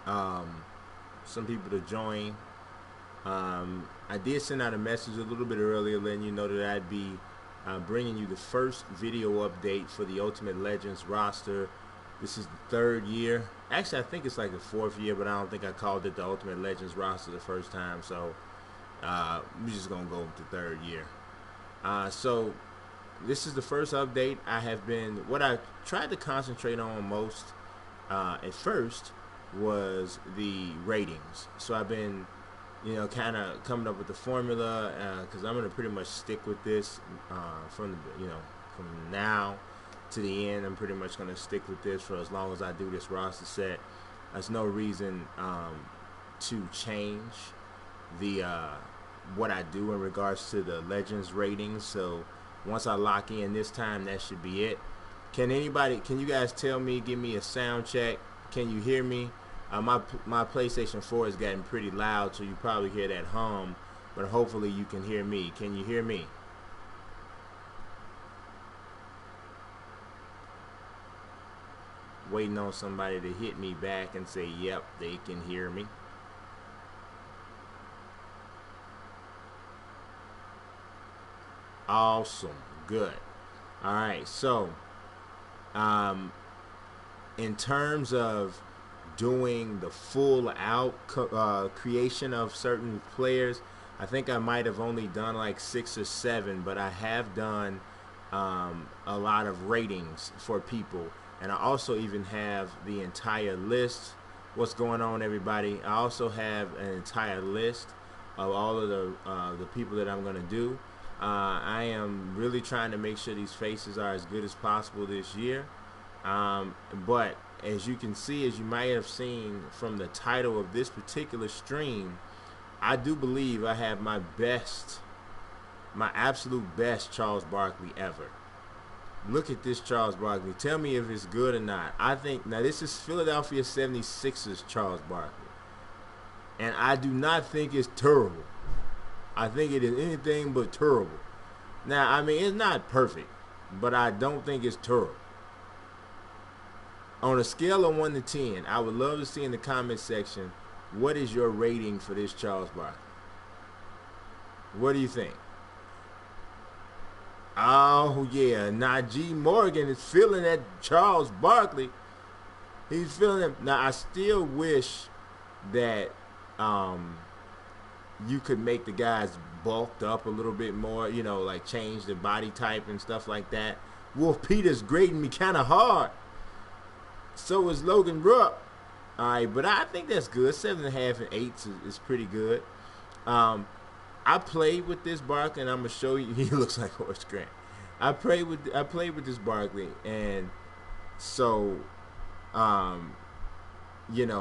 some people to join. I did send out a message a little bit earlier letting you know that I'd be bringing you the first video update for the Ultimate Legends roster. This is the third year. Actually, I think it's like the fourth year, but I don't think I called it the Ultimate Legends roster the first time. So we're just going to go with the third year. So this is the first update. What I tried to concentrate on most at first was the ratings. So I've been kind of coming up with the formula because I'm gonna pretty much stick with this from now to the end. I'm pretty much gonna stick with this for as long as I do this roster set. There's no reason to change the what I do in regards to the Legends ratings. So once I lock in this time, that should be it. Can you guys tell me, give me a sound check? Can you hear me? My PlayStation 4 is getting pretty loud, so you probably hear that hum, but hopefully you can hear me. Can you hear me? Waiting on somebody to hit me back and say, yep, they can hear me. Awesome. Good. All right. So, um, in terms of doing the full out creation of certain players, I think I might have only done like 6 or 7, but I have done a lot of ratings for people, and I also even have the entire list. What's going on, everybody? I also have an entire list of all of the people that I'm gonna do. I am really trying to make sure these faces are as good as possible this year. But as you can see, as you might have seen from the title of this particular stream, I do believe I have my absolute best Charles Barkley ever. Look at this Charles Barkley. Tell me if it's good or not. I think, now this is Philadelphia 76ers Charles Barkley. And I do not think it's terrible. I think it is anything but terrible. Now, I mean, it's not perfect, but I don't think it's terrible. On a scale of 1 to 10, I would love to see in the comment section, what is your rating for this Charles Barkley? What do you think? Oh, yeah. Najee Morgan is feeling that Charles Barkley. He's feeling it. Now, I still wish that you could make the guys bulked up a little bit more, like change the body type and stuff like that. Wolf Peters grading me kind of hard. So is Logan Rupp. All right, but I think that's good. 7.5 and 8 is pretty good. I played with this Barkley, and I'm gonna show you. He looks like Horace Grant. I played with this Barkley, and so,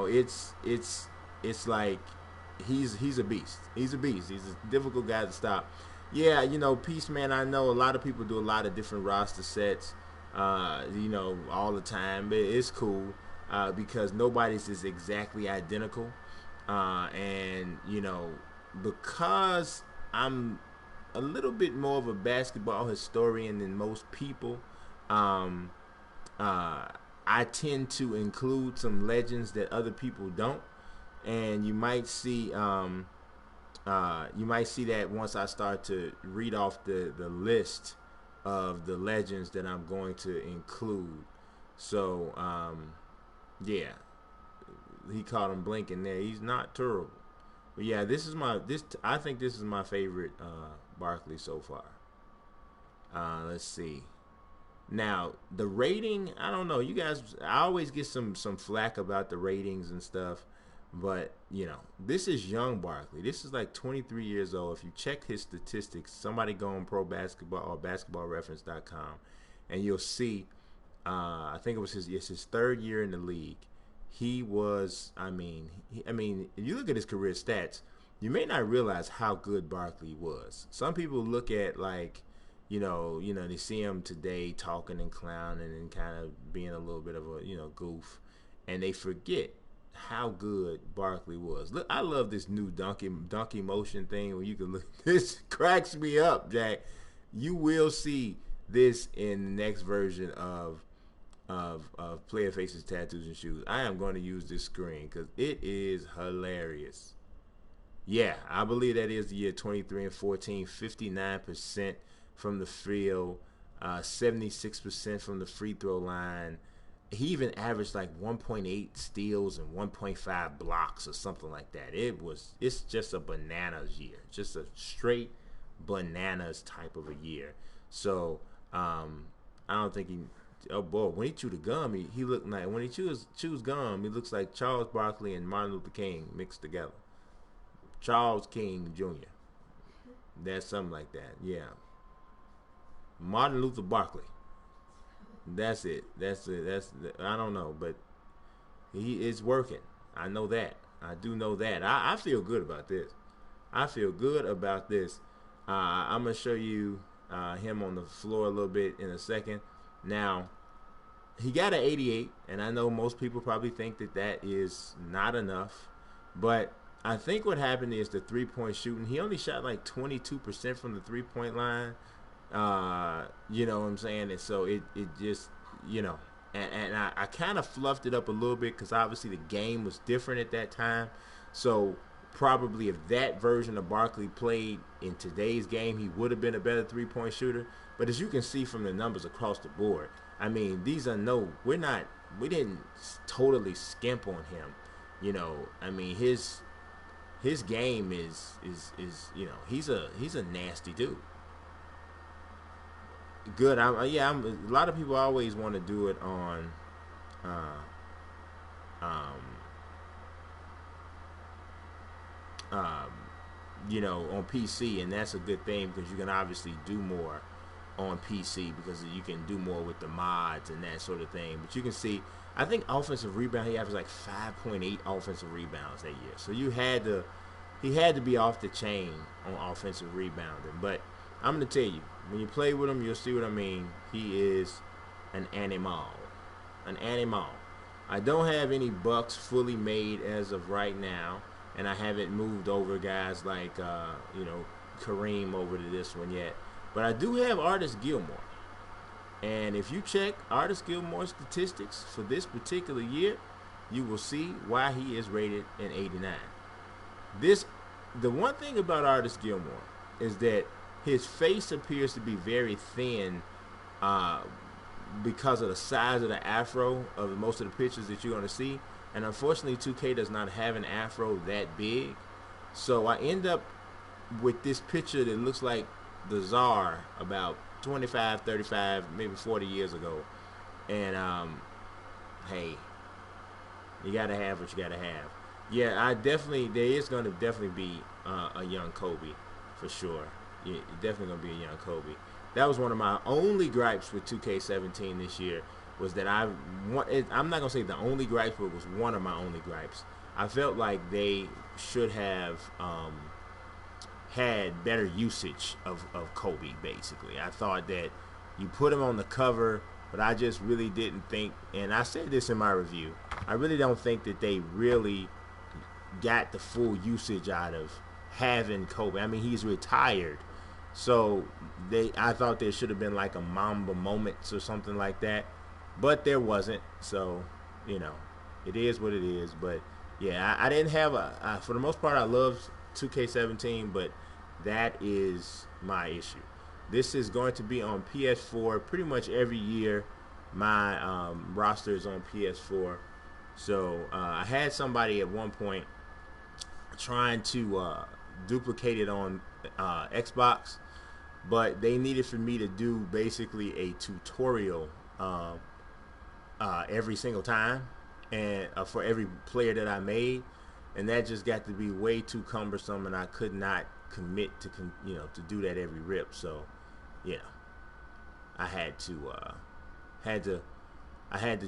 it's like he's a beast. He's a beast. He's a difficult guy to stop. Yeah, Peace Man. I know a lot of people do a lot of different roster sets. All the time. But it's cool because nobody's is exactly identical. And because I'm a little bit more of a basketball historian than most people, I tend to include some legends that other people don't, and you might see that once I start to read off the list of the legends that I'm going to include. So yeah, he caught him blinking there. He's not terrible, but yeah, I think this is my favorite Barkley so far. Let's see. Now the rating, I don't know. You guys, I always get some flack about the ratings and stuff, but this is young Barkley. This is like 23 years old. If you check his statistics, somebody go on Pro Basketball or BasketballReference.com, and you'll see. I think it's his third year in the league. He was, I mean, if you look at his career stats, you may not realize how good Barkley was. Some people look at like, they see him today talking and clowning and kind of being a little bit of a, goof, and they forget how good Barkley was. Look, I love this new donkey motion thing where you can look. This cracks me up, Jack. You will see this in the next version of of player faces, tattoos, and shoes. I am going to use this screen because it is hilarious. Yeah, I believe that is the year 23 and 14, 59% from the field, 76% from the free throw line. He even averaged like 1.8 steals and 1.5 blocks or something like that. It's just a bananas year, just a straight bananas type of a year. So I don't think he. Oh boy, when he chewed the gum, he looked like when he chews gum, he looks like Charles Barkley and Martin Luther King mixed together. Charles King Jr. That's something like that. Yeah, Martin Luther Barkley. That's it. I don't know, but he is working. I know that. I do know that. I feel good about this. I feel good about this. I'm gonna show you him on the floor a little bit in a second. Now, he got an 88, and I know most people probably think that is not enough, but I think what happened is the three-point shooting. He only shot like 22% from the three-point line. You know what I'm saying? And so it just, and I kind of fluffed it up a little bit because obviously the game was different at that time. So probably if that version of Barkley played in today's game, he would have been a better three-point shooter. But as you can see from the numbers across the board, I mean, we didn't totally skimp on him. I mean, his game is he's a nasty dude. Good. A lot of people always want to do it on on PC, and that's a good thing because you can obviously do more on PC because you can do more with the mods and that sort of thing. But you can see, I think offensive rebound, he averaged like 5.8 offensive rebounds that year. So he had to be off the chain on offensive rebounding. But I'm going to tell you, when you play with him, you'll see what I mean. He is an animal. An animal. I don't have any Bucks fully made as of right now, and I haven't moved over guys like, Kareem over to this one yet. But I do have Artis Gilmore. And if you check Artis Gilmore's statistics for this particular year, you will see why he is rated an 89. The one thing about Artis Gilmore is that his face appears to be very thin because of the size of the afro of most of the pictures that you're going to see. And unfortunately, 2K does not have an afro that big. So I end up with this picture that looks like the Czar about 25, 35, maybe 40 years ago. And, hey, you got to have what you got to have. Yeah, there is going to definitely be a young Kobe for sure. Yeah, definitely going to be a young Kobe. That was one of my only gripes with 2K17 this year, was that I'm not going to say the only gripe, but it was one of my only gripes. I felt like they should have had better usage of Kobe, basically. I thought that you put him on the cover, but I just really didn't think, and I said this in my review, I really don't think that they really got the full usage out of having Kobe. I mean, he's retired, so I thought there should have been like a Mamba Moments or something like that, but there wasn't. So, it is what it is. But yeah, I didn't have for the most part, I loved 2K17, but that is my issue. This is going to be on PS4 pretty much every year. My roster is on PS4. So I had somebody at one point trying to duplicate it on Xbox, but they needed for me to do basically a tutorial every single time, and for every player that I made, and that just got to be way too cumbersome, and I could not commit to do that every rip. So I had to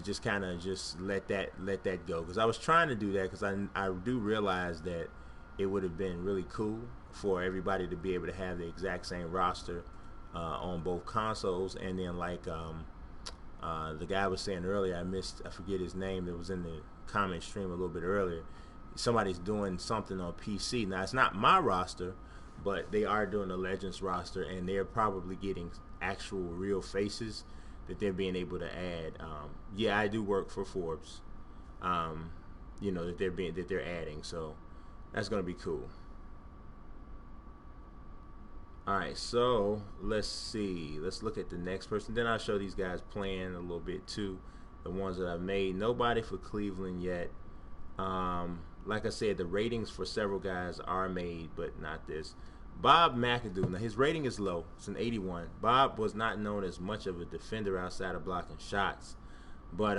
just kind of just let that go, because I was trying to do that because I do realize that it would have been really cool for everybody to be able to have the exact same roster on both consoles. And then like the guy was saying earlier, I forget his name, that was in the comment stream a little bit earlier, somebody's doing something on PC. Now, it's not my roster, but they are doing a Legends roster, and they're probably getting actual real faces. that they're being able to add. Yeah, I do work for Forbes. You know, that they're adding, so that's gonna be cool. All right, so let's see. Let's look at the next person. Then I'll show these guys playing a little bit too. The ones that I've made. Nobody for Cleveland yet. Like I said, the ratings for several guys are made, but not this. Bob McAdoo. Now his rating is low. It's an 81. Bob was not known as much of a defender outside of blocking shots, but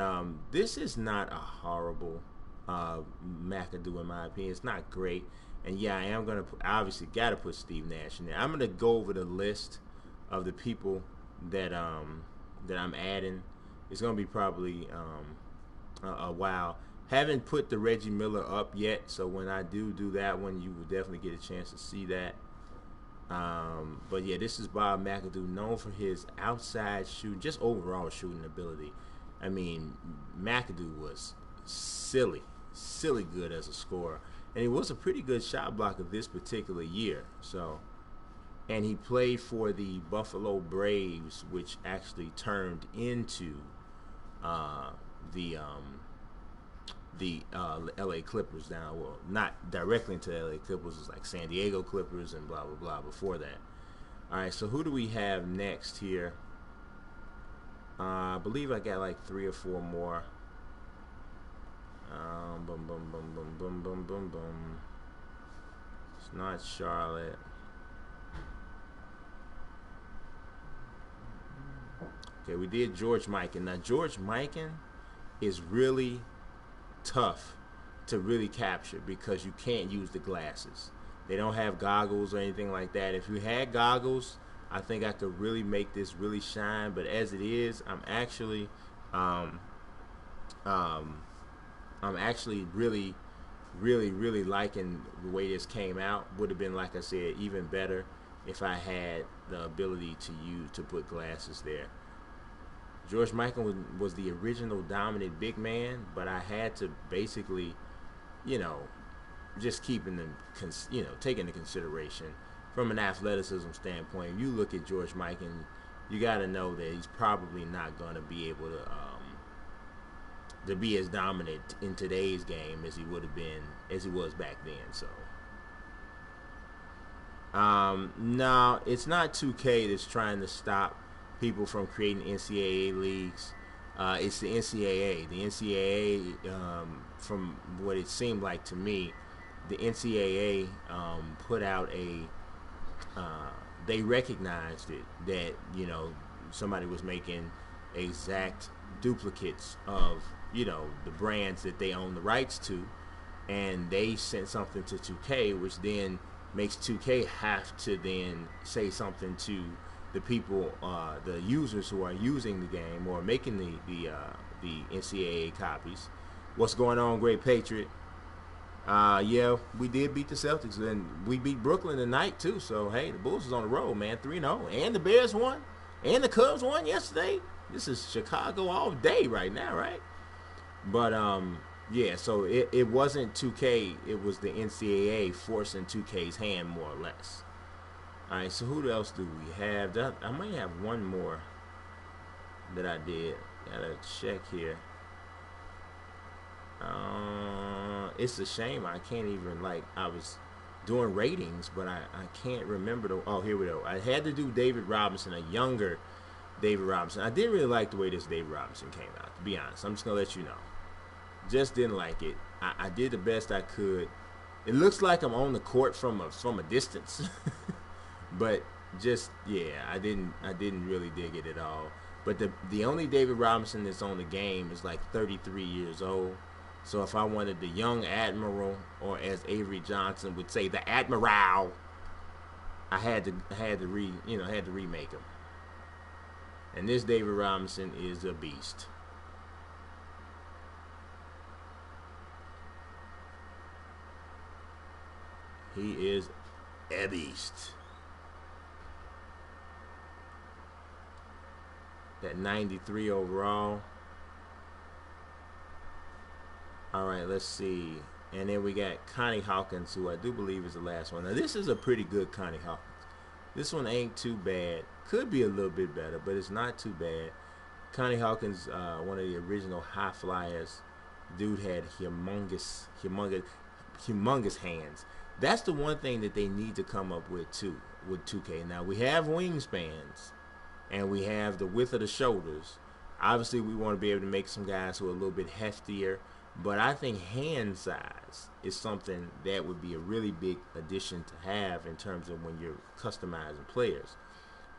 this is not a horrible McAdoo in my opinion. It's not great. And yeah, I am gonna obviously gotta put Steve Nash in there. I'm gonna go over the list of the people that that I'm adding. It's gonna be probably a while. Haven't put the Reggie Miller up yet, so when I do that one, you will definitely get a chance to see that. But yeah, this is Bob McAdoo, known for his outside shooting, just overall shooting ability. I mean, McAdoo was silly good as a scorer, and he was a pretty good shot blocker this particular year. So, and he played for the Buffalo Braves, which actually turned into the LA Clippers now. Well, not directly into the LA Clippers. It's like San Diego Clippers and blah blah blah before that. All right, so who do we have next here? I believe I got like 3 or 4 more. Boom boom boom boom boom boom boom boom. It's not Charlotte. Okay, we did George Mikan. Now George Mikan is really tough to really capture because you can't use the glasses. They don't have goggles or anything like that. If you had goggles, I think I could really make this really shine. But as it is, I'm actually really liking the way this came out. Would have been, like I said, even better if I had the ability to put glasses there. George Mikan was the original dominant big man, but I had to basically, you know, just keeping them, you know, taking into consideration from an athleticism standpoint. If you look at George Mikan, you got to know that he's probably not going to be able to be as dominant in today's game as he would have been, as he was back then. So, no, it's not 2K that's trying to stop people from creating NCAA leagues. It's the NCAA. The NCAA, from what it seemed like to me, the NCAA put out they recognized it, that, you know, somebody was making exact duplicates of, you know, the brands that they own the rights to, and they sent something to 2K, which then makes 2K have to then say something to the people, the users who are using the game or making the NCAA copies. What's going on, Great Patriot? Yeah, we did beat the Celtics, and we beat Brooklyn tonight too. So hey, the Bulls is on the road, man, 3-0, and the Bears won, and the Cubs won yesterday. This is Chicago all day right now, right? But yeah, so it wasn't 2K, it was the NCAA forcing 2K's hand, more or less. All right, so who else do we have? I might have one more that I did. Gotta check here. It's a shame I can't even, like, I was doing ratings, but I can't remember oh, here we go. I had to do David Robinson, a younger David Robinson. I didn't really like the way this David Robinson came out, to be honest. I'm just gonna let you know. Just didn't like it. I did the best I could. It looks like I'm on the court from a distance. But just, yeah, I didn't really dig it at all. But the only David Robinson that's on the game is like 33 years old. So if I wanted the young admiral, or as Avery Johnson would say, the admiral, I had to remake him. And this David Robinson is a beast. He is a beast. That 93 overall. All right, let's see. And then we got Connie Hawkins, who I do believe is the last one. Now, this is a pretty good Connie Hawkins. This one ain't too bad. Could be a little bit better, but it's not too bad. Connie Hawkins, one of the original high flyers. Dude had humongous hands. That's the one thing that they need to come up with too with 2K. Now we have wingspans and we have the width of the shoulders. Obviously, we want to be able to make some guys who are a little bit heftier, but I think hand size is something that would be a really big addition to have in terms of when you're customizing players,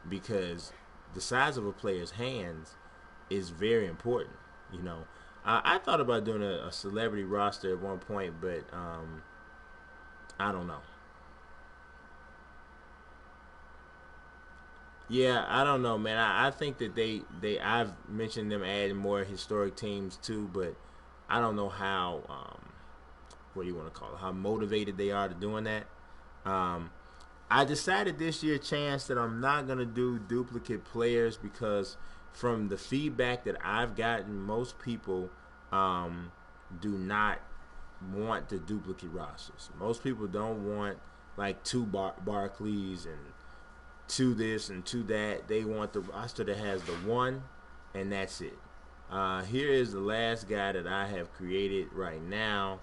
because the size of a player's hands is very important. You know, I thought about doing a celebrity roster at one point, but I don't know. Yeah, I don't know, man. I think that I've mentioned them adding more historic teams too, but I don't know how what do you want to call it? How motivated they are to doing that. Um, I decided this year, Chance, that I'm not gonna do duplicate players because from the feedback that I've gotten, most people do not want the duplicate rosters. Most people don't want like two Barclays and two this and two that. They want the roster that has the one, and that's it. Here is the last guy that I have created right now,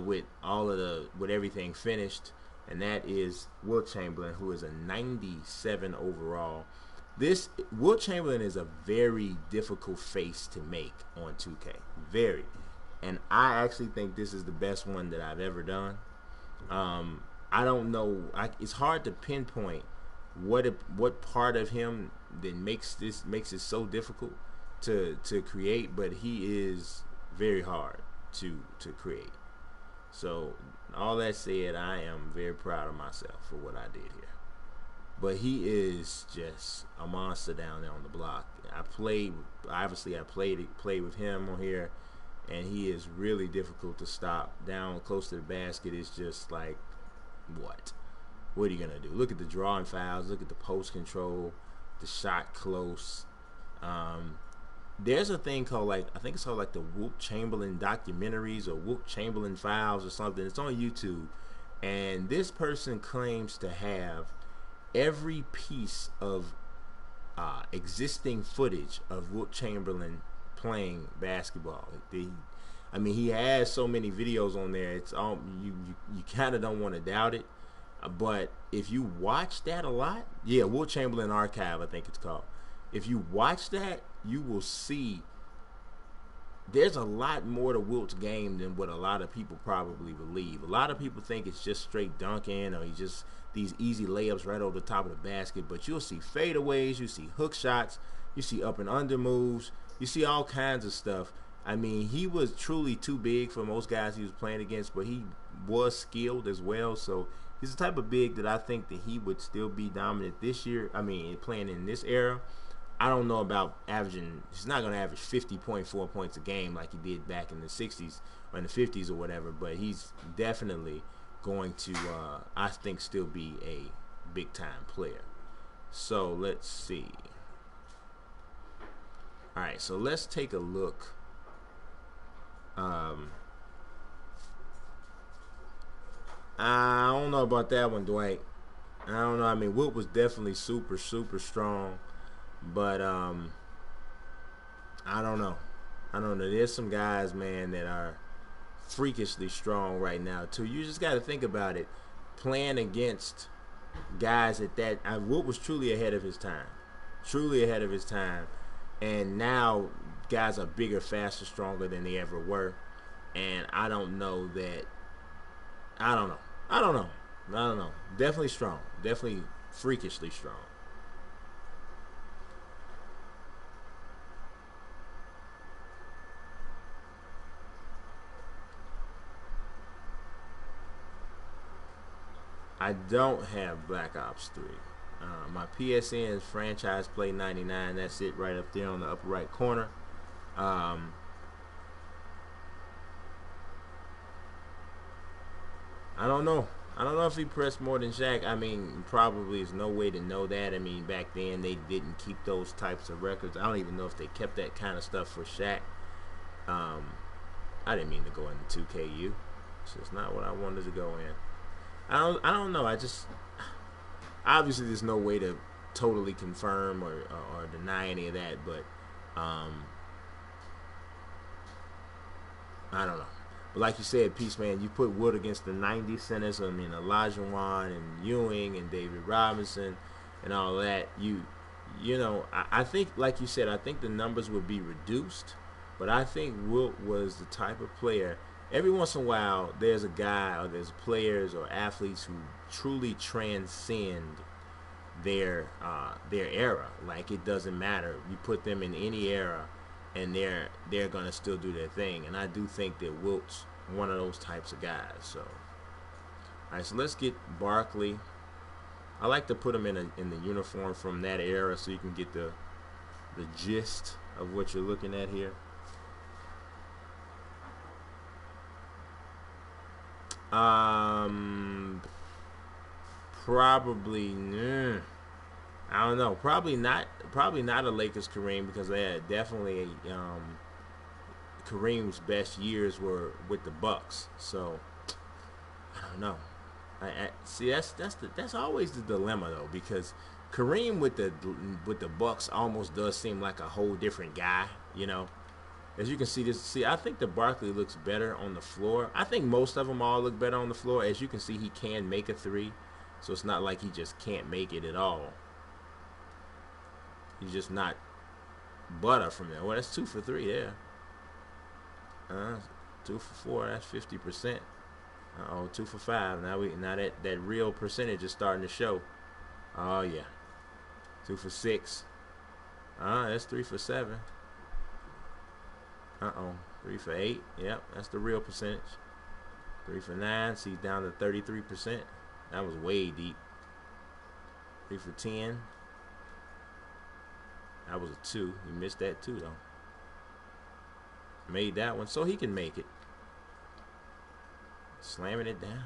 with with everything finished, and that is Wilt Chamberlain, who is a 97 overall. This Wilt Chamberlain is a very difficult face to make on 2K, very, and I actually think this is the best one that I've ever done. I don't know. It's hard to pinpoint what part of him that makes it so difficult to create, but he is very hard to create. So all that said, I am very proud of myself for what I did here. But he is just a monster down there on the block. I played with him on here, and he is really difficult to stop. Down close to the basket is just like, what are you gonna do? Look at the drawing fouls, look at the post control, the shot close. There's a thing called, like, I think it's called like the Wilt Chamberlain documentaries or Wilt Chamberlain files or something. It's on YouTube, and this person claims to have every piece of existing footage of Wilt Chamberlain playing basketball. He has so many videos on there. It's all you kind of don't want to doubt it. But if you watch that a lot, yeah, Wilt Chamberlain Archive, I think it's called. If you watch that, you will see there's a lot more to Wilt's game than what a lot of people probably believe. A lot of people think it's just straight dunking or he's just these easy layups right over the top of the basket, but you'll see fadeaways, you see hook shots, you see up and under moves, you see all kinds of stuff. I mean, he was truly too big for most guys he was playing against, but he was skilled as well. So he's the type of big that I think that he would still be dominant this year. I mean, playing in this era. I don't know about averaging. He's not going to average 50.4 points a game like he did back in the 60s or in the 50s or whatever, but he's definitely going to, I think, still be a big-time player. So let's see. All right, so let's take a look. I don't know about that one, Dwight. I don't know. I mean, Wilt was definitely super, super strong. But I don't know. There's some guys, man, that are freakishly strong right now too. You just got to think about it. Playing against guys Wilt was truly ahead of his time. Truly ahead of his time. And now guys are bigger, faster, stronger than they ever were. And I don't know. Definitely strong. Definitely freakishly strong. I don't have Black Ops 3. My PSN is FranchisePlay 99. That's it right up there on the upper right corner. I don't know. I don't know if he pressed more than Shaq. I mean, probably there's no way to know that. I mean, back then they didn't keep those types of records. I don't even know if they kept that kind of stuff for Shaq. I didn't mean to go into 2KU. It's just not what I wanted to go in. I don't know. I just obviously there's no way to totally confirm or deny any of that, but Um, I don't know. But like you said, Peace Man, you put Wood against the 90 centers. I mean, Elijah Wan and Ewing and David Robinson and all that. I think, like you said, I think the numbers would be reduced. But I think Wilt was the type of player. Every once in a while, there's a guy or there's players or athletes who truly transcend their era. Like it doesn't matter. You put them in any era, and they're gonna still do their thing. And I do think that Wilt's one of those types of guys. So, all right, so let's get Barkley. I like to put him in the uniform from that era, so you can get the gist of what you're looking at here. Probably. I don't know. Probably not. Probably not a Lakers Kareem, because they had definitely Kareem's best years were with the Bucks. So I don't know. I see that's always the dilemma though, because Kareem with the Bucks almost does seem like a whole different guy. As you can see, I think the Barkley looks better on the floor. I think most of them all look better on the floor. As you can see, he can make a three, so it's not like he just can't make it at all. He's just not butter from there. Well, that's 2 for 3 there. 2 for 4. That's 50%. 2 for 5. Now that real percentage is starting to show. Oh yeah. 2 for 6. That's 3 for 7. 3 for 8. Yep, that's the real percentage. 3 for 9. So he's down to 33%. That was way deep. 3 for 10. That was a 2. He missed that too, though. Made that one, so he can make it. Slamming it down.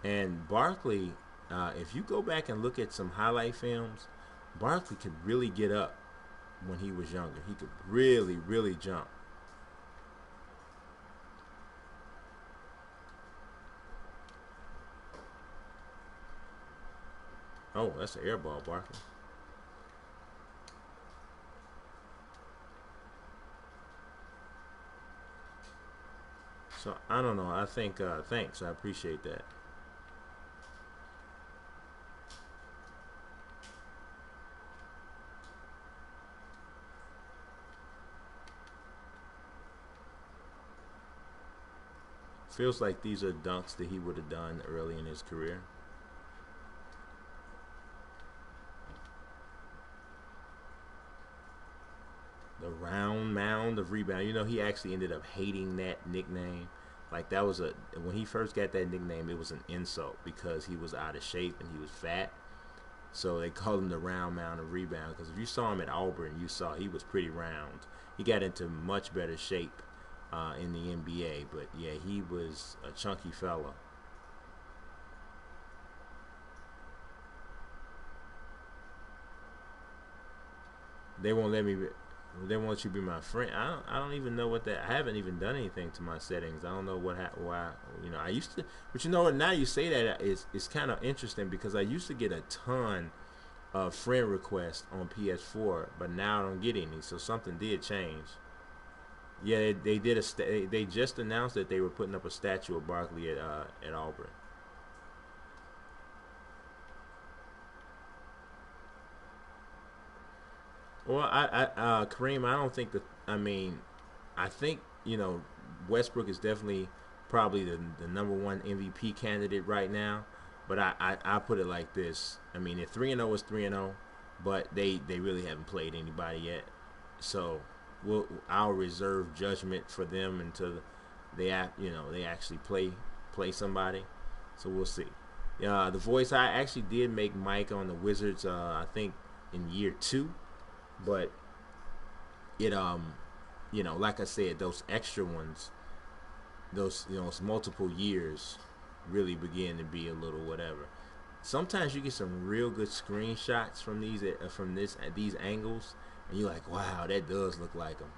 And Barkley, if you go back and look at some highlight films, Barkley could really get up when he was younger. He could really, really jump. Oh, that's an air ball, Barkley. So, I don't know. I think, thanks. I appreciate that. Feels like these are dunks that he would have done early in his career. The round mound of rebound. He actually ended up hating that nickname. Like that was when he first got that nickname, it was an insult because he was out of shape and he was fat. So they called him the round mound of rebound, because if you saw him at Auburn, you saw he was pretty round. He got into much better shape in the NBA, but yeah, he was a chunky fella. They won't let me. They want you to be my friend. I don't even know what that. I haven't even done anything to my settings. I don't know why. I used to, but you know what? Now you say that, it's kind of interesting, because I used to get a ton of friend requests on PS4, but now I don't get any. So something did change. Yeah, they did they just announced that they were putting up a statue of Barkley at Auburn. Well, Kareem, I don't think that. I mean, I think Westbrook is definitely probably the number one MVP candidate right now. But I put it like this. I mean, if 3-0 is 3-0, but they really haven't played anybody yet. So I'll reserve judgment for them until they actually play somebody. So we'll see. The voice, I actually did make Mike on the Wizards. I think in year 2, but it like I said, those extra ones, those multiple years, really begin to be a little whatever. Sometimes you get some real good screenshots from these angles, and you're like, wow, that does look like them.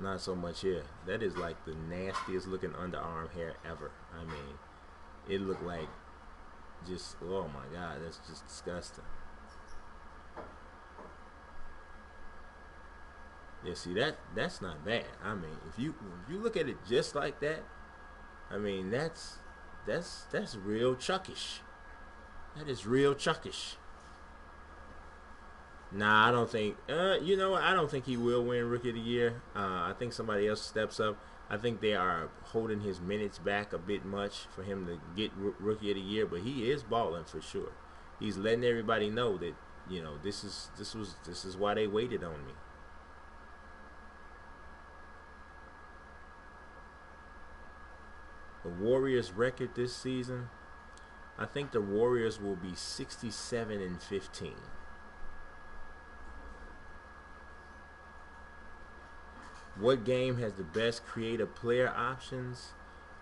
Not so much here. That is like the nastiest looking underarm hair ever. I mean, it looked like just, oh my God, that's just disgusting. Yeah, see, that's not bad. I mean, if you look at it just like that, I mean, that's real chuckish. That is real chuckish. Nah, I don't think. You know what? I don't think he will win Rookie of the Year. I think somebody else steps up. I think they are holding his minutes back a bit much for him to get Rookie of the Year. But he is balling for sure. He's letting everybody know that, you know, this is why they waited on me. The Warriors' record this season, I think the Warriors will be 67-15. What game has the best creative player options?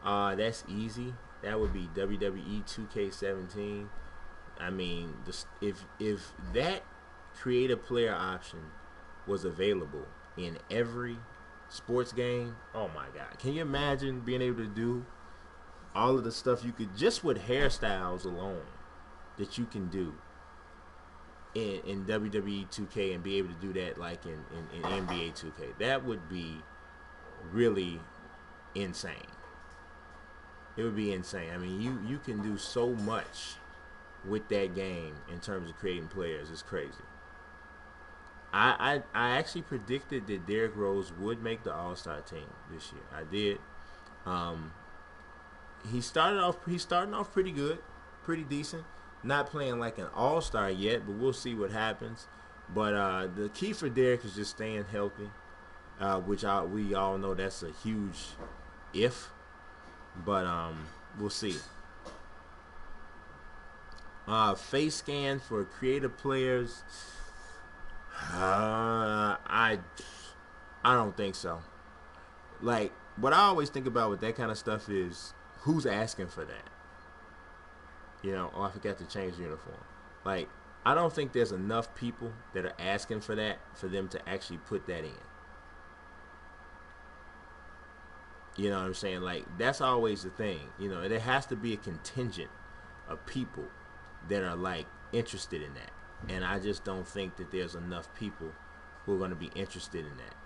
That's easy. That would be WWE2K17. I mean, if that creative player option was available in every sports game, oh my God. Can you imagine being able to do all of the stuff you could just with hairstyles alone that you can do in WWE 2K and be able to do that like in NBA 2K? That would be really insane. It would be insane. I mean, you can do so much with that game in terms of creating players. It's crazy. I actually predicted that Derrick Rose would make the All-Star team this year. I did. He's starting off pretty good, pretty decent. Not playing like an all-star yet, but we'll see what happens. But the key for Derrick is just staying healthy, which we all know that's a huge if. But we'll see. Face scan for creative players. I don't think so. Like, what I always think about with that kind of stuff is who's asking for that. You know, oh, I forgot to change the uniform. Like, I don't think there's enough people that are asking for that for them to actually put that in. You know what I'm saying? Like, that's always the thing. You know, there has to be a contingent of people that are, like, interested in that. And I just don't think that there's enough people who are going to be interested in that.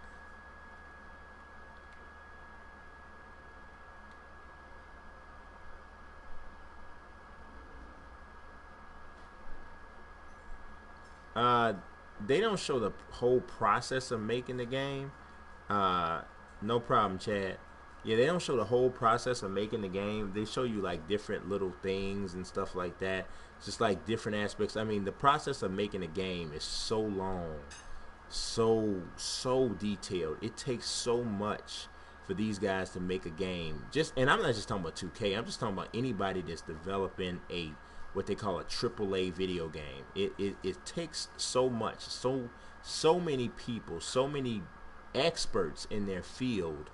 They don't show the whole process of making the game. No problem, Chad. Yeah, they don't show the whole process of making the game. They show you like different little things and stuff like that. Just like different aspects. I mean, the process of making a game is so long, so detailed. It takes so much for these guys to make a game. And I'm not just talking about 2K. I'm just talking about anybody that's developing what they call a AAA video game. It takes so much, so many people, so many experts in their field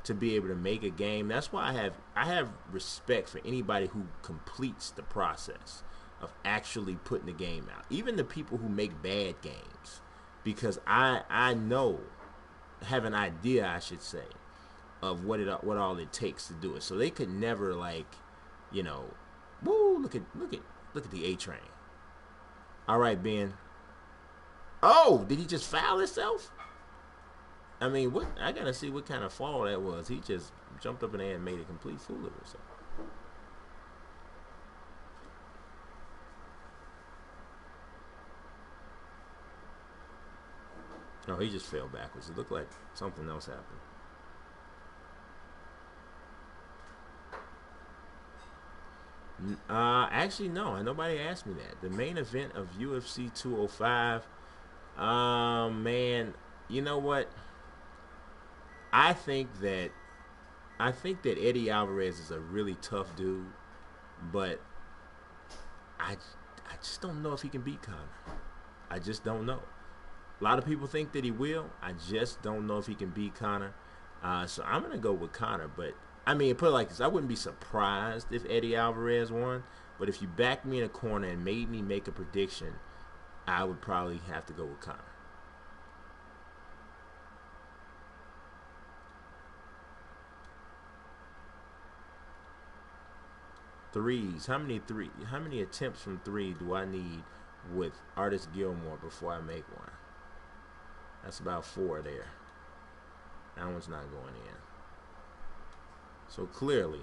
to be able to make a game. That's why I have respect for anybody who completes the process of actually putting the game out. Even the people who make bad games, because I know, have an idea, I should say, of what all it takes to do it. So they could never, like, you know, woo, look at the A train. All right, Ben. Oh, did he just foul himself? I mean, what? I gotta see what kind of fall that was. He just jumped up in the air and made a complete fool of himself. No, he just fell backwards. It looked like something else happened. Actually, no. Nobody asked me that. The main event of UFC 205. Man, you know what? I think that Eddie Alvarez is a really tough dude, but I just don't know if he can beat Conor. I just don't know. A lot of people think that he will. I just don't know if he can beat Conor. So I'm gonna go with Conor, but I mean, put it like this: I wouldn't be surprised if Eddie Alvarez won. But if you backed me in a corner and made me make a prediction, I would probably have to go with Conor. threes. How many attempts from three do I need with Artis Gilmore before I make one? That's about 4 there. That one's not going in. So clearly,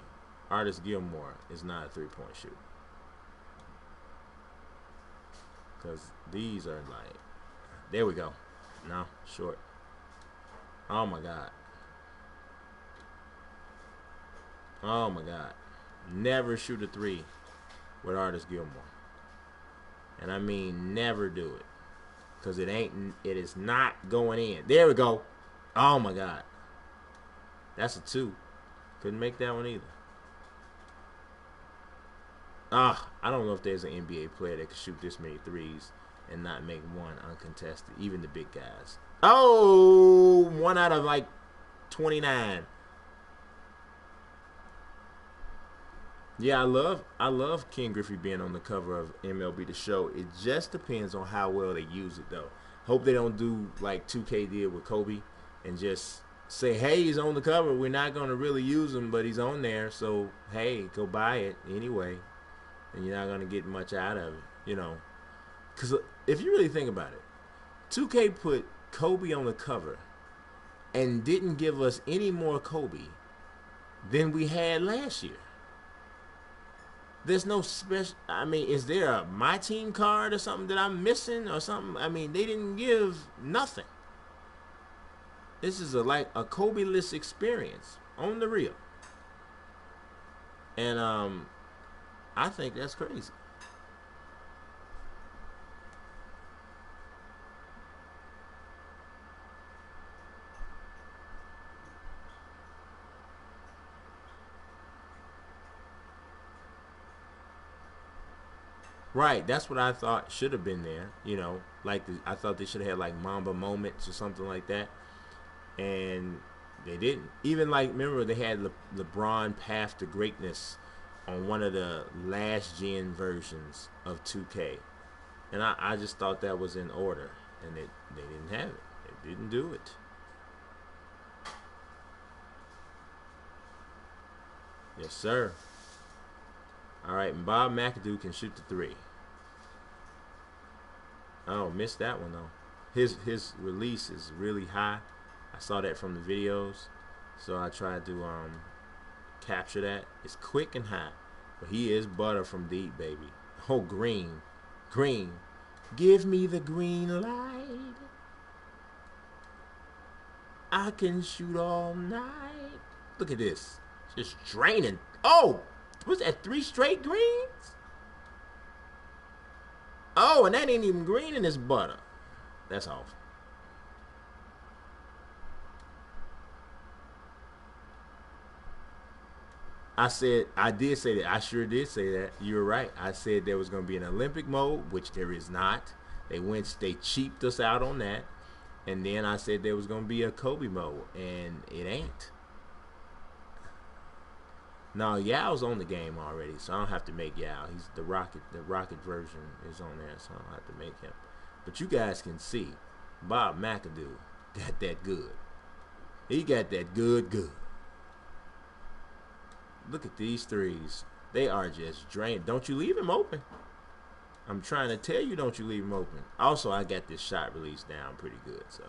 Artis Gilmore is not a three-point shooter. Because these are like, there we go. No, short. Oh my God. Oh my God. Never shoot a three with Artis Gilmore. And I mean never do it. Because it is not going in. There we go. Oh my God. That's a 2. Couldn't make that one either. I don't know if there's an NBA player that could shoot this many threes and not make one uncontested. Even the big guys. Oh, 1 out of like 29. Yeah, I love Ken Griffey being on the cover of MLB The Show. It just depends on how well they use it, though. Hope they don't do like 2K did with Kobe and just say, hey, he's on the cover. We're not going to really use him, but he's on there. So, hey, go buy it anyway. And you're not going to get much out of it, you know. Because if you really think about it, 2K put Kobe on the cover and didn't give us any more Kobe than we had last year. There's no special. I mean, is there a My Team card or something that I'm missing or something? I mean, they didn't give nothing. This is like a Kobe-less experience on the real. And I think that's crazy. Right, that's what I thought should have been there. You know, like I thought they should have had like Mamba moments or something like that, and they didn't. Even like remember they had LeBron Path to Greatness on one of the last gen versions of 2K, and I just thought that was in order, and they didn't have it. They didn't do it. Yes, sir. All right, and Bob McAdoo can shoot the 3. Oh, missed that one though. His release is really high. I saw that from the videos, so I tried to capture that. It's quick and high, but he is butter from deep, baby. Oh, green, give me the green light. I can shoot all night. Look at this, just draining. Oh, was that 3 straight greens? Oh, and that ain't even green in this butter. That's awful. I did say that. I sure did say that. You were right. I said there was going to be an Olympic mode, which there is not. They cheaped us out on that. And then I said there was going to be a Kobe mode, and it ain't. No, Yao's on the game already, so I don't have to make Yao. He's the Rocket version is on there, so I don't have to make him. But you guys can see, Bob McAdoo got that good. He got that good. Look at these threes. They are just drained. Don't you leave him open. I'm trying to tell you, don't you leave him open. Also, I got this shot release down pretty good, so.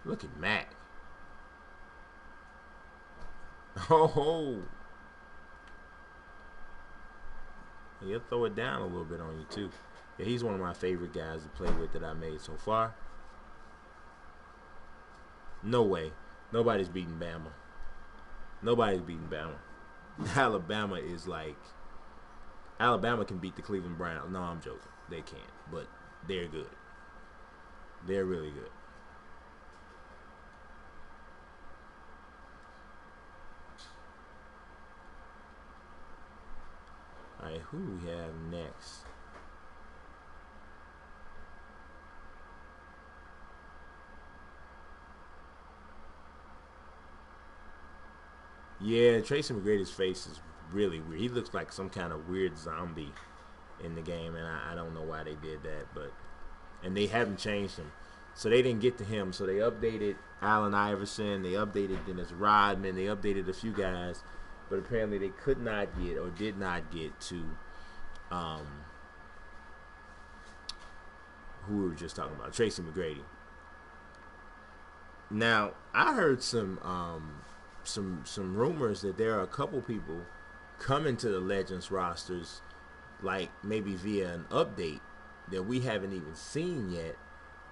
Look at Mac. Oh. He'll throw it down a little bit on you, too. Yeah, he's one of my favorite guys to play with that I made so far. No way. Nobody's beating Bama. Nobody's beating Bama. Alabama is like... Alabama can beat the Cleveland Browns. No, I'm joking. They can't. But they're good. They're really good. Alright, who do we have next? Yeah, Tracy McGrady's face is really weird. He looks like some kind of weird zombie in the game, and I don't know why they did that, but and they haven't changed him, so they didn't get to him. So they updated Allen Iverson, they updated Dennis Rodman, they updated a few guys, but apparently they could not get or did not get to who we were just talking about, Tracy McGrady. Now I heard some rumors that there are a couple people coming to the Legends rosters, like maybe via an update that we haven't even seen yet.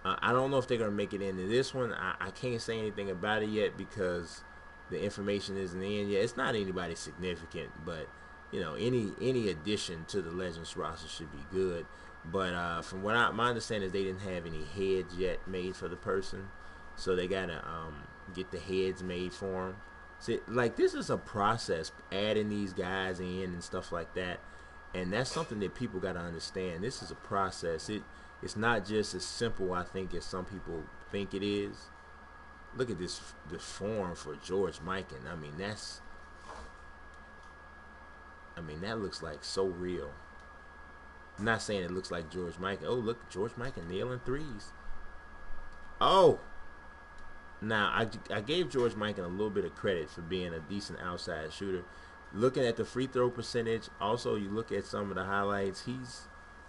I don't know if they're going to make it into this one. I can't say anything about it yet because the information isn't in yet. It's not anybody significant, but you know, any addition to the Legends roster should be good. But from what my understanding is they didn't have any heads yet made for the person, so they gotta get the heads made for them. So, like, this is a process, adding these guys in and stuff like that, and that's something that people gotta understand. This is a process. It's not just as simple, I think, as some people think it is. Look at this, the form for George Mikan. That looks like so real. I'm not saying it looks like George Mikan. Oh, look, George Mikan nailing threes. Oh, now I gave George Mikan a little bit of credit for being a decent outside shooter. Looking at the free throw percentage, also you look at some of the highlights. He's,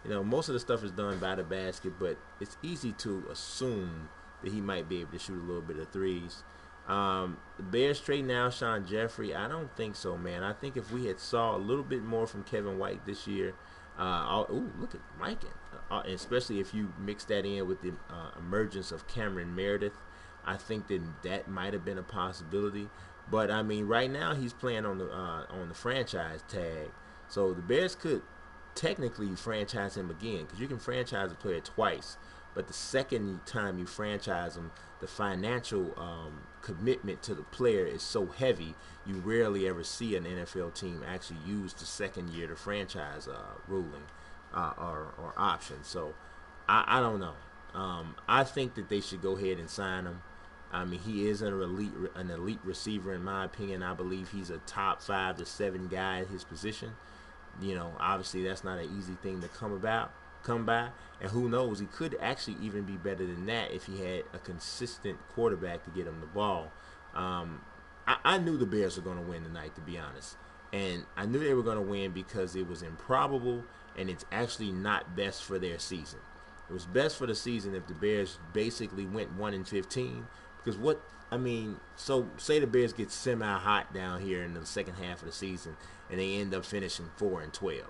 most of the stuff is done by the basket, but it's easy to assume that he might be able to shoot a little bit of threes. The Bears trading Alshon Jeffrey, I don't think so, man. I think if we had saw a little bit more from Kevin White this year, look at Mikan, especially if you mix that in with the emergence of Cameron Meredith, I think that might have been a possibility. But I mean, right now he's playing on the franchise tag, so the Bears could technically franchise him again, because you can franchise a player twice, but the second time you franchise him, the financial commitment to the player is so heavy, you rarely ever see an NFL team actually use the second year to franchise ruling or option. So I don't know. I think that they should go ahead and sign him. I mean, he is an elite receiver in my opinion. I believe he's a top 5 to 7 guy at his position. Obviously that's not an easy thing to come by, and who knows, he could actually even be better than that if he had a consistent quarterback to get him the ball. I knew the Bears were going to win tonight, to be honest, and I knew they were going to win because it was improbable, and it's actually not best for their season. It was best for the season if the Bears basically went 1-15, because so say the Bears get semi-hot down here in the second half of the season, and they end up finishing 4-12.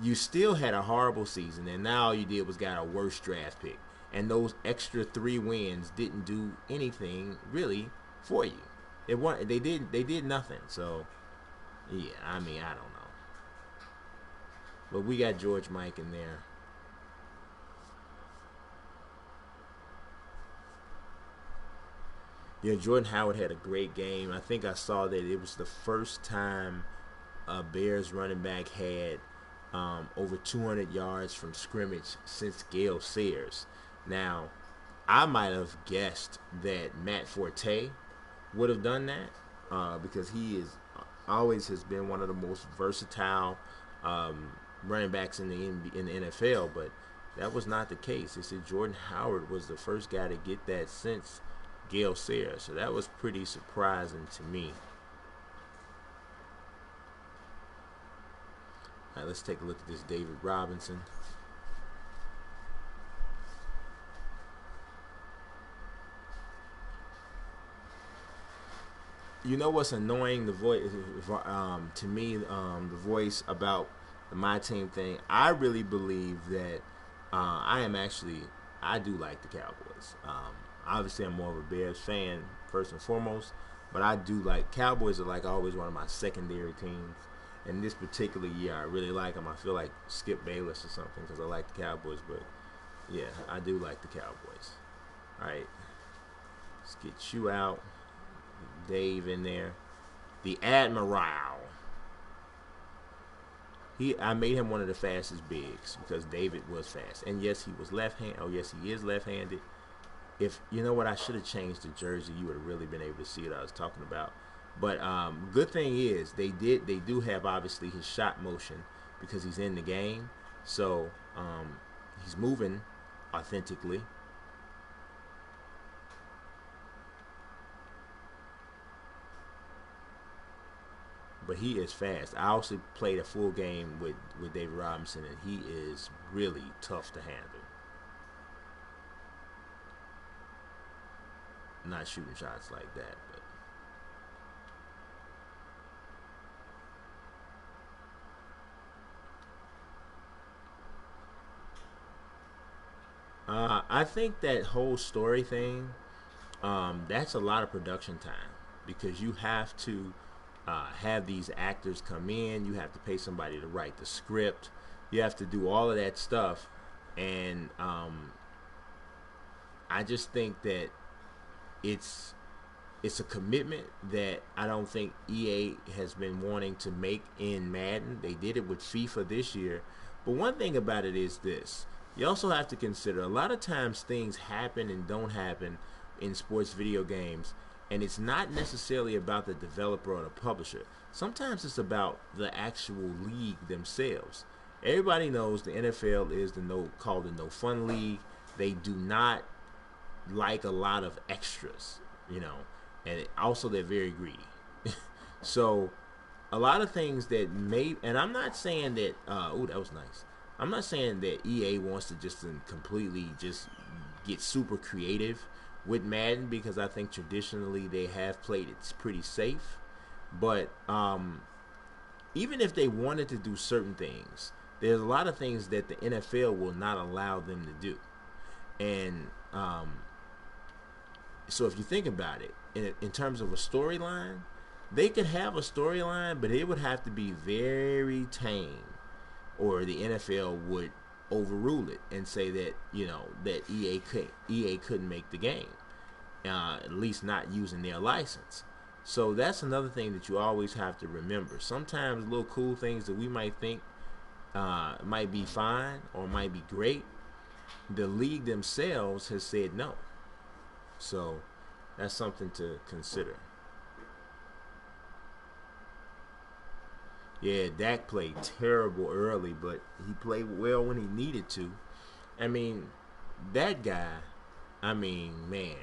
You still had a horrible season, and now all you did was got a worse draft pick, and those extra 3 wins didn't do anything really for you. They did nothing. So yeah, I don't know. But we got George Mikan there. Yeah, Jordan Howard had a great game. I think I saw that it was the first time a Bears running back had over 200 yards from scrimmage since Gale Sayers. Now, I might have guessed that Matt Forte would have done that because he always has been one of the most versatile running backs in the NFL, but that was not the case. They said Jordan Howard was the first guy to get that since Gale Sayers, so that was pretty surprising to me. All right, let's take a look at this David Robinson. You know what's annoying? The voice to me, the voice about the My Team thing. I really believe that I do like the Cowboys. Obviously, I'm more of a Bears fan first and foremost, but I do like Cowboys. Are like always one of my secondary teams. And this particular year, I really like them. I feel like Skip Bayless or something because I like the Cowboys. But yeah, I do like the Cowboys. All right, let's get you out. Dave in there. The Admiral. I made him one of the fastest bigs because David was fast. And yes, he was left-handed. Oh, yes, he is left-handed. If you know what, I should have changed the jersey. You would have really been able to see what I was talking about. But good thing is they do have obviously his shot motion because he's in the game, so he's moving authentically. But he is fast. I also played a full game with David Robinson, and he is really tough to handle. Not shooting shots like that, but I think that whole story thing, that's a lot of production time because you have to have these actors come in. You have to pay somebody to write the script. You have to do all of that stuff, and I just think that it's it's a commitment that I don't think EA has been wanting to make in Madden. They did it with FIFA this year. But one thing about it is this. You also have to consider a lot of times things happen and don't happen in sports video games, and it's not necessarily about the developer or the publisher. Sometimes it's about the actual league themselves. Everybody knows the NFL is called the no fun league. They do not like a lot of extras, you know, and also they're very greedy. So a lot of things that and I'm not saying that that was nice. I'm not saying that EA wants to just completely just get super creative with Madden, because I think traditionally they have played it pretty safe. But even if they wanted to do certain things, there's a lot of things that the NFL will not allow them to do. And so if you think about it, in terms of a storyline, they could have a storyline, but it would have to be very tame, or the NFL would overrule it and say that that EA couldn't make the game, at least not using their license. So that's another thing that you always have to remember. Sometimes little cool things that we might think might be fine or might be great, the league themselves has said no. So that's something to consider. Yeah, Dak played terrible early, but he played well when he needed to. I mean, that guy, man,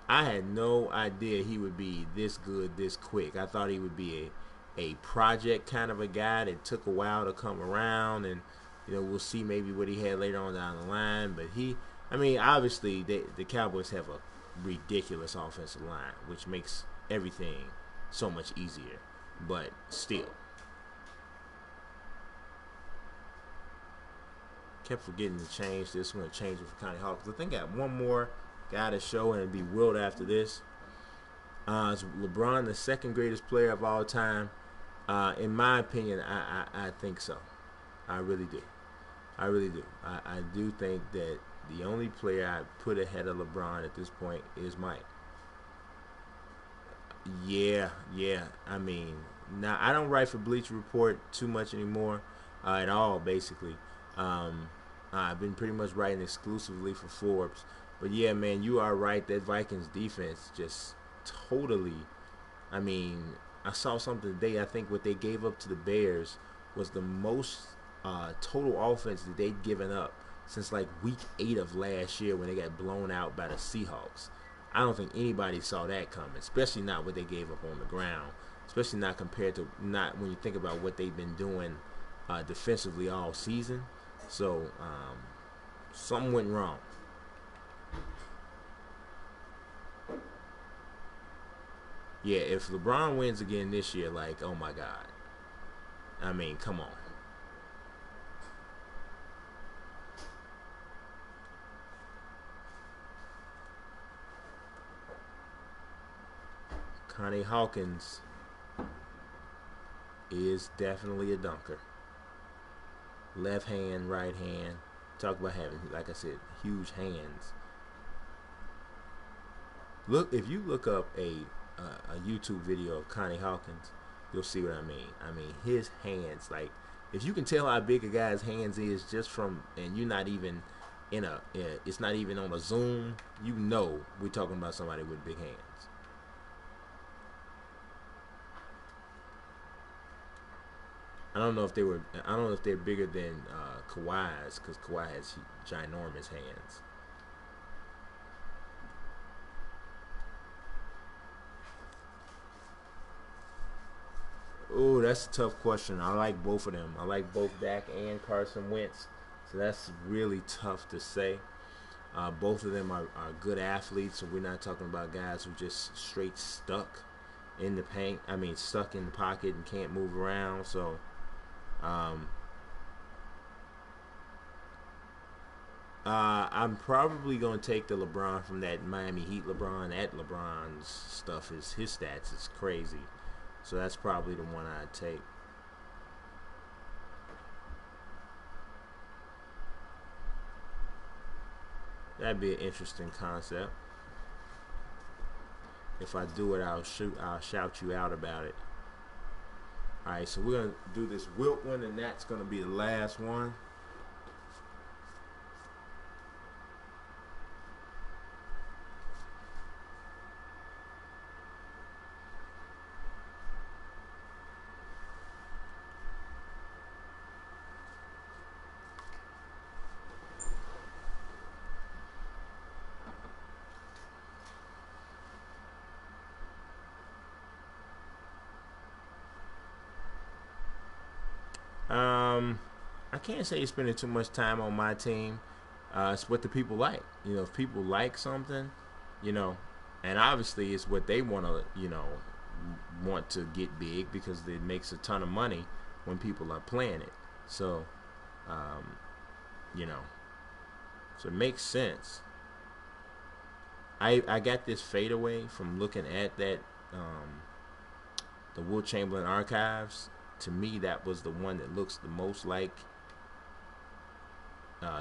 I had no idea he would be this good this quick. I thought he would be a project kind of a guy that took a while to come around, and we'll see maybe what he had later on down the line. But obviously the Cowboys have a ridiculous offensive line, which makes everything so much easier. But still, kept forgetting to change this. I'm going to change it for Connie Hawkins. I think I got one more guy to show, and it'll be Wilt after this. Is LeBron the second greatest player of all time? In my opinion, I think so. I really do. I really do. I do think that the only player I put ahead of LeBron at this point is Mike. Yeah. Now I don't write for Bleacher Report too much anymore, at all, basically. I've been pretty much writing exclusively for Forbes. But yeah, man, you are right. That Vikings defense just totally. I saw something today. I think what they gave up to the Bears was the most total offense that they'd given up since like week 8 of last year, when they got blown out by the Seahawks. I don't think anybody saw that coming, especially not what they gave up on the ground, especially not compared to not when you think about what they've been doing defensively all season. So something went wrong. Yeah, if LeBron wins again this year, like, oh my God. Come on. Connie Hawkins is definitely a dunker. Left hand, right hand. Talk about having, like I said, huge hands. If you look up a YouTube video of Connie Hawkins, you'll see what I mean. His hands, like, if you can tell how big a guy's hands is just from, and you're not even it's not even on a Zoom, we're talking about somebody with big hands. I don't know if they were. I don't know if they're bigger than Kawhi's, because Kawhi has ginormous hands. Oh, that's a tough question. I like both of them. I like both Dak and Carson Wentz, so that's really tough to say. Both of them are good athletes, so we're not talking about guys who just straight stuck in the paint. I mean, stuck in the pocket and can't move around. So, um, I'm probably going to take the LeBron from that Miami Heat LeBron. That LeBron's stuff is his stats is crazy. So that's probably the one I'd take. That'd be an interesting concept. If I do it, I'll shout you out about it. All right, so we're gonna do this Wilt one, and that's gonna be the last one. I can't say you're spending too much time on my team. It's what the people like. You know, if people like something, you know, and obviously it's what they want to, want to get big, because it makes a ton of money when people are playing it. So, um, you know, so it makes sense. I got this fadeaway from looking at that the Will Chamberlain archives. To me, that was the one that looks the most like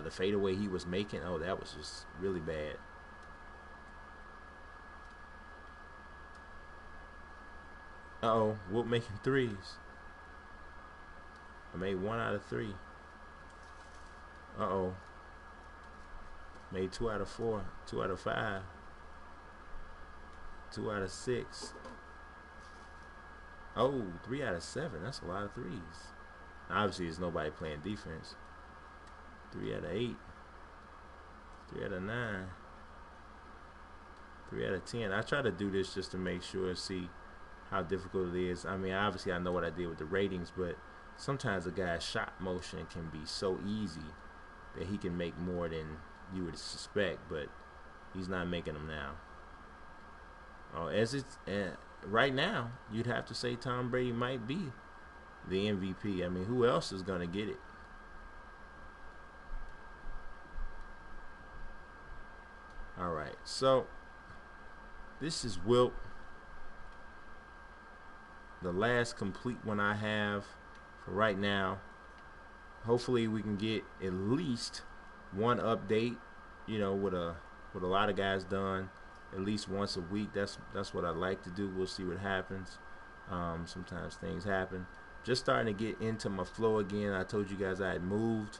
the fadeaway he was making. Oh, that was just really bad. Uh-oh, Wilt making threes. I made 1 out of 3. Uh-oh. Made 2 out of 4, 2 out of 5, 2 out of 6. Oh, 3 out of 7. That's a lot of threes. Obviously, there's nobody playing defense. 3 out of 8. 3 out of 9. 3 out of 10. I try to do this just to make sure, see how difficult it is. I mean, obviously, I know what I did with the ratings, but sometimes a guy's shot motion can be so easy that he can make more than you would suspect, but he's not making them now. Oh, as it's right now, you'd have to say Tom Brady might be the MVP. I mean, who else is going to get it? All right, so this is Wilt, the last complete one I have for right now. Hopefully, we can get at least one update, with a lot of guys done at least once a week. That's what I like to do. We'll see what happens. Sometimes things happen. Just starting to get into my flow again. I told you guys I had moved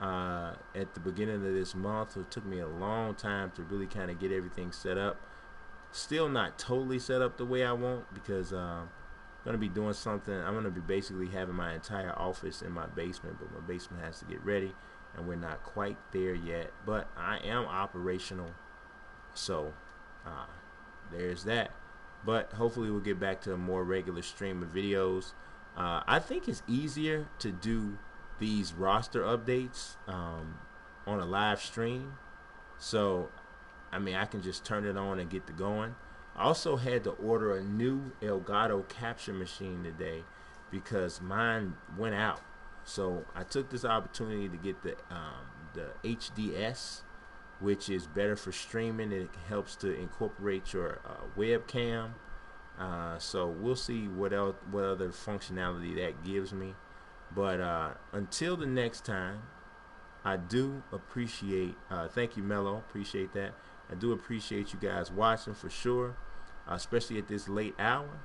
at the beginning of this month. It took me a long time to really kind of get everything set up. Still not totally set up the way I want, because I'm going to be doing something. I'm going to be basically having my entire office in my basement, but my basement has to get ready, and we're not quite there yet. But I am operational, so there's that. But hopefully we'll get back to a more regular stream of videos. I think it's easier to do these roster updates on a live stream. So, I mean, I can just turn it on and get to going. I also had to order a new Elgato capture machine today because mine went out. So I took this opportunity to get the HDS, which is better for streaming. It helps to incorporate your webcam. So we'll see what other functionality that gives me. But until the next time, I do appreciate, thank you, Mello, appreciate that. I do appreciate you guys watching for sure, especially at this late hour.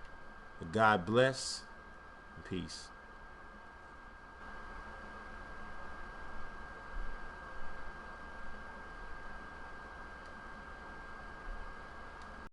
God bless, and peace.